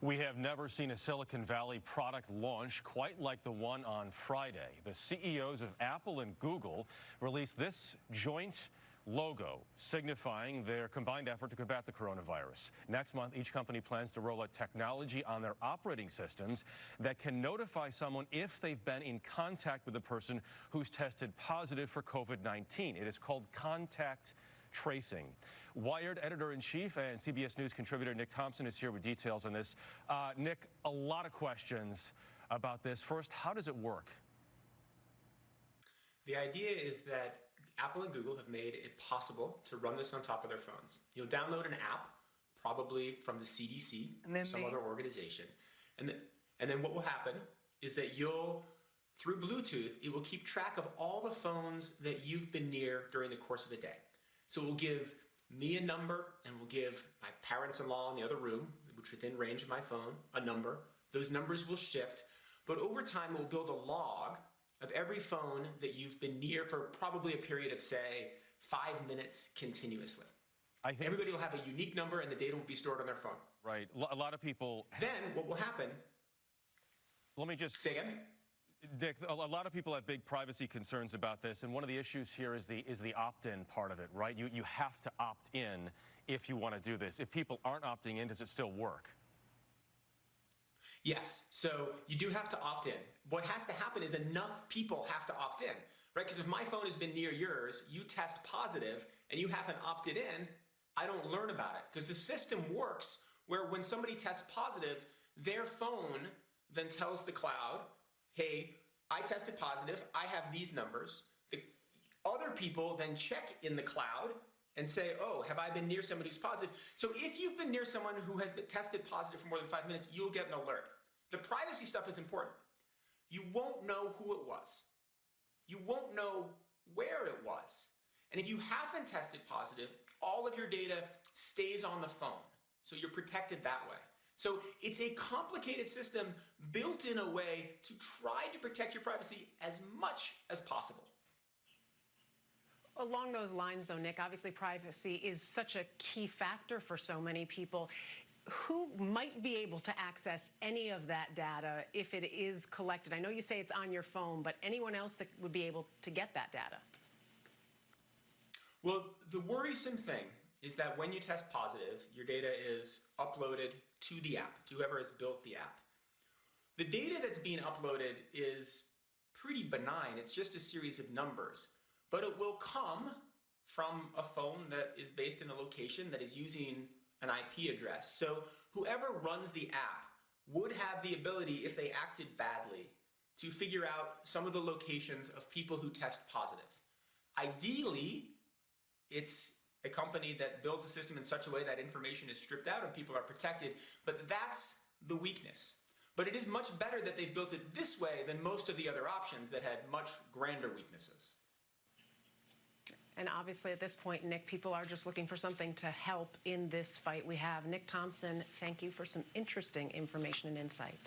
We have never seen a Silicon Valley product launch quite like the one on Friday. The CEOs of Apple and Google released this joint logo signifying their combined effort to combat the coronavirus. Next month, each company plans to roll out technology on their operating systems that can notify someone if they've been in contact with a person who's tested positive for COVID-19. It is called contact tracing. Wired editor-in-chief and CBS News contributor Nick Thompson is here with details on this. Nick, a lot of questions about this. First, how does it work? The idea is that Apple and Google have made it possible to run this on top of their phones. You'll download an app, probably from the CDC, or some other organization. And then what will happen is that through Bluetooth, it will keep track of all the phones that you've been near during the course of the day. So it will give me a number, and will give my parents-in-law in the other room, which are within range of my phone, a number. Those numbers will shift, but over time it will build a log of every phone that you've been near for probably a period of, say, 5 minutes continuously. I think everybody will have a unique number, and the data will be stored on their phone. Right. A lot of people. Then what will happen? Let me just say again. Nick, a lot of people have big privacy concerns about this, and one of the issues here is the opt-in part of it, right? You have to opt in if you want to do this. If people aren't opting in, does it still work? Yes, so you do have to opt in. What has to happen is enough people have to opt in, right? Because if my phone has been near yours, you test positive, and you haven't opted in, I don't learn about it. Because the system works where when somebody tests positive, their phone then tells the cloud, hey, I tested positive, I have these numbers. The other people then check in the cloud and say, oh, have I been near somebody who's positive? So if you've been near someone who has been tested positive for more than 5 minutes, you'll get an alert. The privacy stuff is important. You won't know who it was. You won't know where it was. And if you haven't tested positive, all of your data stays on the phone. So you're protected that way. So it's a complicated system built in a way to try to protect your privacy as much as possible. Along those lines, though, Nick, obviously privacy is such a key factor for so many people. Who might be able to access any of that data if it is collected? I know you say it's on your phone, but anyone else that would be able to get that data? Well, the worrisome thing is that when you test positive, your data is uploaded to the app, to whoever has built the app. The data that's being uploaded is pretty benign. It's just a series of numbers. But it will come from a phone that is based in a location that is using an IP address. So whoever runs the app would have the ability, if they acted badly, to figure out some of the locations of people who test positive. Ideally, it's a company that builds a system in such a way that information is stripped out and people are protected, but that's the weakness. But it is much better that they've built it this way than most of the other options that had much grander weaknesses. And obviously at this point, Nick, people are just looking for something to help in this fight we have. Nick Thompson, thank you for some interesting information and insight.